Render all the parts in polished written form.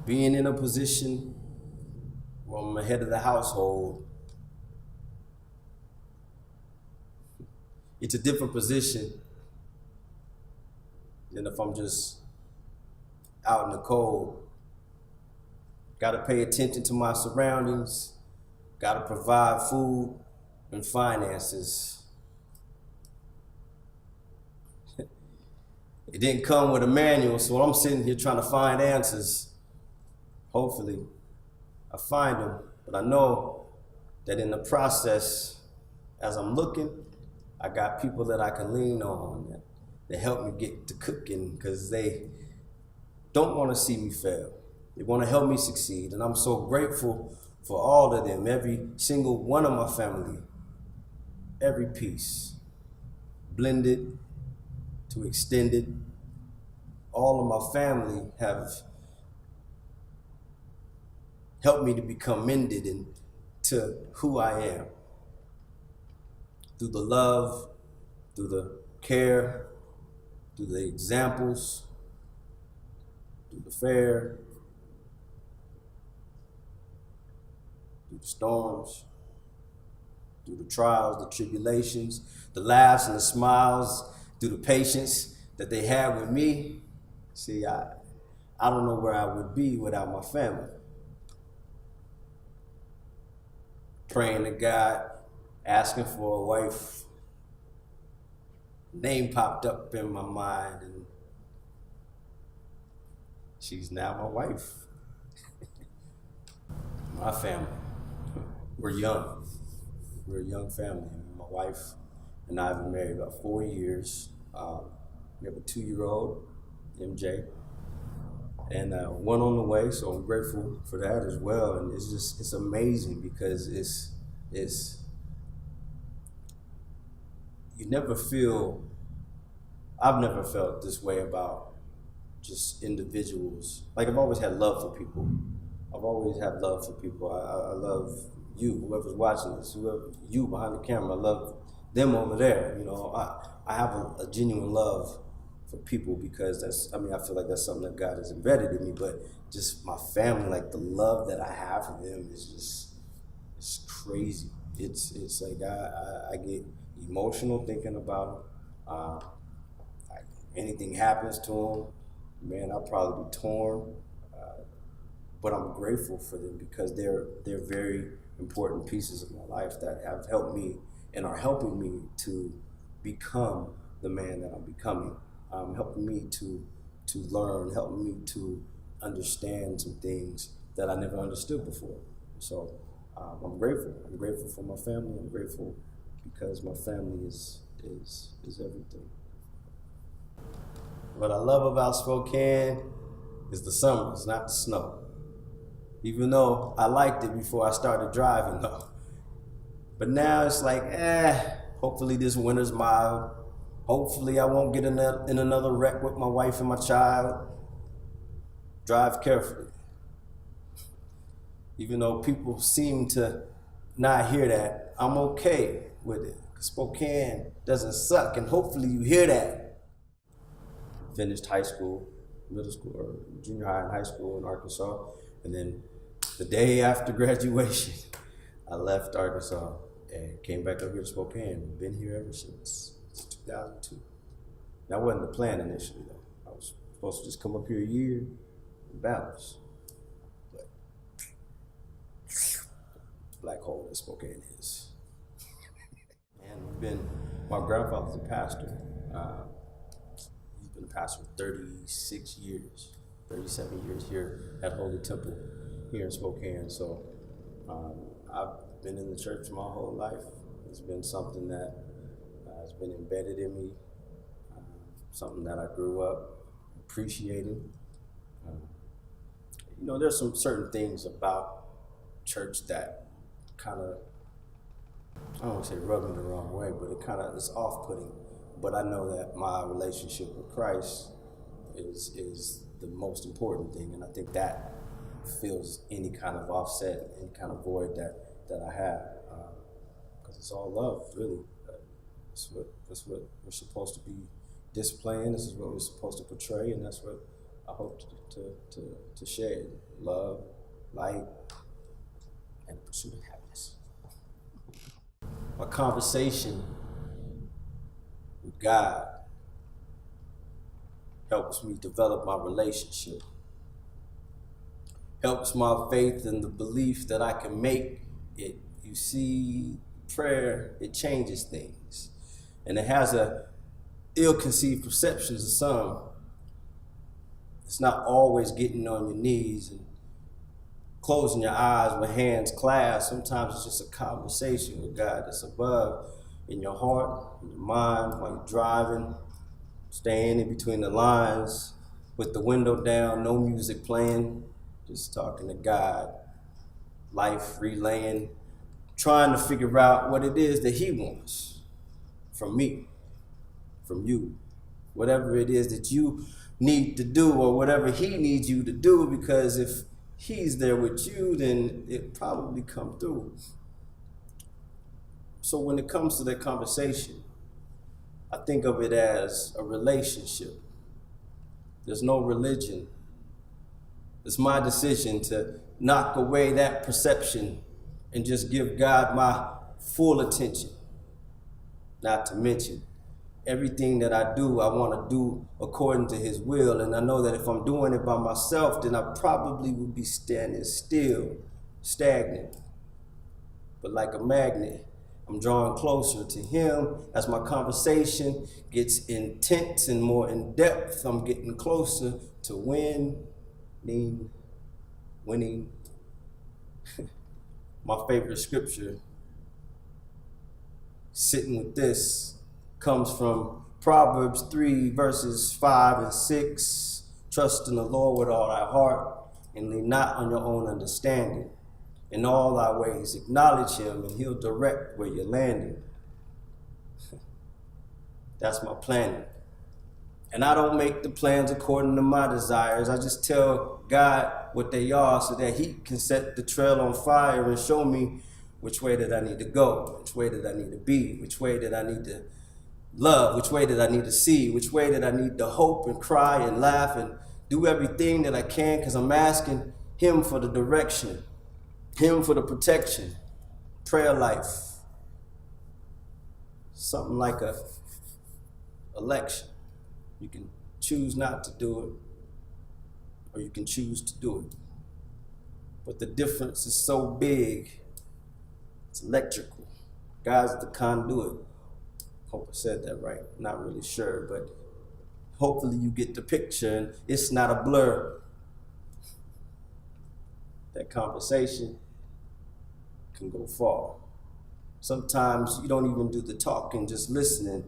being in a position where I'm the head of the household, it's a different position than if I'm just out in the cold. Gotta pay attention to my surroundings, gotta provide food and finances. It didn't come with a manual, so I'm sitting here trying to find answers. Hopefully, I find them, but I know that in the process, as I'm looking, I got people that I can lean on that help me get to cooking, because they don't want to see me fail. They want to help me succeed, and I'm so grateful for all of them, every single one of my family, every piece, blended to extended. All of my family have helped me to become mended into who I am. Through the love, through the care, through the examples, through the fair, through the storms, through the trials, the tribulations, the laughs and the smiles, through the patience that they had with me. See, I don't know where I would be without my family. Praying to God, asking for a wife. Name popped up in my mind, and she's now my wife. My family, we're young. We're a young family. My wife and I have been married about 4 years. We have a 2-year-old, MJ, and one on the way, so I'm grateful for that as well. And it's amazing because I've never felt this way about just individuals. Like, I've always had love for people. I've always had love for people. I love you, whoever's watching this, whoever you behind the camera. I love them over there. You know, I have a genuine love for people, because I feel like that's something that God has embedded in me. But just my family, like the love that I have for them it's crazy. It's like I get emotional thinking about them. Anything happens to them, man, I'll probably be torn. But I'm grateful for them, because they're very important pieces of my life that have helped me and are helping me to become the man that I'm becoming. Helping me to learn, helping me to understand some things that I never understood before. So I'm grateful. I'm grateful for my family. I'm grateful because my family is everything. What I love about Spokane is the summers, not the snow. Even though I liked it before I started driving though. But now it's like, hopefully this winter's mild. Hopefully I won't get in another wreck with my wife and my child. Drive carefully. Even though people seem to not hear that, I'm okay with it. Spokane doesn't suck, and hopefully you hear that. Finished high school, middle school, or junior high and high school in Arkansas, and then the day after graduation, I left Arkansas and came back up here to Spokane. Been here ever since 2002. That wasn't the plan initially, though. I was supposed to just come up here a year and bounce. But black hole that Spokane is. And my grandfather's a pastor. He's been a pastor for 36 years, 37 years here at Holy Temple here in Spokane. So I've been in the church my whole life. It's been something that has been embedded in me, something that I grew up appreciating. There's some certain things about church that kind of, I don't want to say rub me the wrong way, but it kind of is off-putting. But I know that my relationship with Christ is the most important thing, and I think that fills any kind of offset, any kind of void that I have, because it's all love, really. That's what we're supposed to be displaying. This is what we're supposed to portray, and that's what I hope to share love, light, and the pursuit of happiness. My conversation with God helps me develop my relationship, helps my faith in the belief that I can make it. You see, prayer, it changes things. And it has a ill-conceived perceptions of some. It's not always getting on your knees and closing your eyes with hands clasped. Sometimes it's just a conversation with God that's above in your heart, in your mind, while you're driving, staying in between the lines with the window down, no music playing, just talking to God, life relaying, trying to figure out what it is that He wants from me, from you, whatever it is that you need to do or whatever He needs you to do, because if He's there with you, then it probably come through. So when it comes to that conversation, I think of it as a relationship. There's no religion. It's my decision to knock away that perception and just give God my full attention. Not to mention, everything that I do, I want to do according to His will. And I know that if I'm doing it by myself, then I probably would be standing still, stagnant. But like a magnet, I'm drawing closer to Him. As my conversation gets intense and more in depth, I'm getting closer to winning. My favorite scripture, sitting with this, comes from Proverbs 3, verses 5 and 6. Trust in the Lord with all thy heart, and lean not on your own understanding. In all thy ways acknowledge Him, and He'll direct where you're landing. That's my planning. And I don't make the plans according to my desires. I just tell God what they are so that He can set the trail on fire and show me which way that I need to go, which way that I need to be, which way that I need to love, which way that I need to see, which way that I need to hope and cry and laugh and do everything that I can, because I'm asking Him for the direction, Him for the protection. Prayer life, something like a election. You can choose not to do it, or you can choose to do it. But the difference is so big, it's electrical. God's the conduit. Hope I said that right, not really sure, but hopefully you get the picture and it's not a blur. That conversation can go far. Sometimes you don't even do the talking, just listening.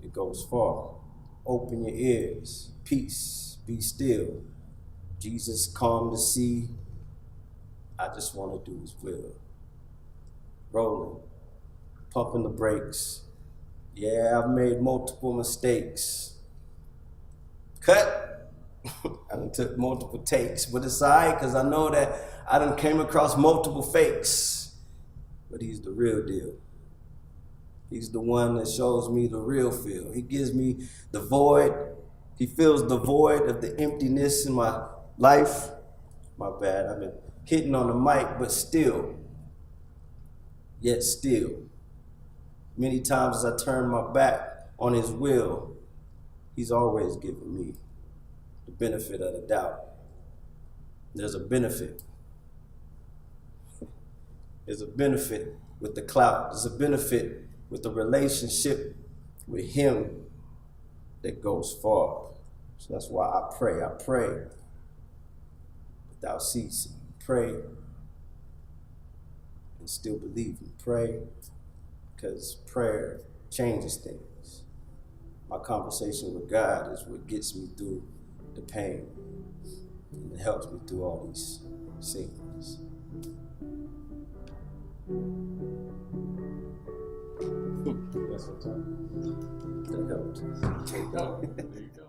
It goes far. Open your ears. Peace. Be still. Jesus calmed the sea. I just want to do His will. Rolling. Pumping the brakes. Yeah, I've made multiple mistakes. Cut. I done took multiple takes, but it's all right, because I know that I done came across multiple fakes. But He's the real deal. He's the one that shows me the real feel. He gives me the void. He fills the void of the emptiness in my life. My bad, I've been hitting on the mic, but still, yet still. Many times as I turn my back on His will, He's always given me the benefit of the doubt. There's a benefit. There's a benefit with the clout. There's a benefit with the relationship with Him that goes far. So that's why I pray. I pray without ceasing. Pray and still believe and pray, because prayer changes things. My conversation with God is what gets me through the pain, and it helps me through all these scenes. That's what I'm talking about. That helped. There you go.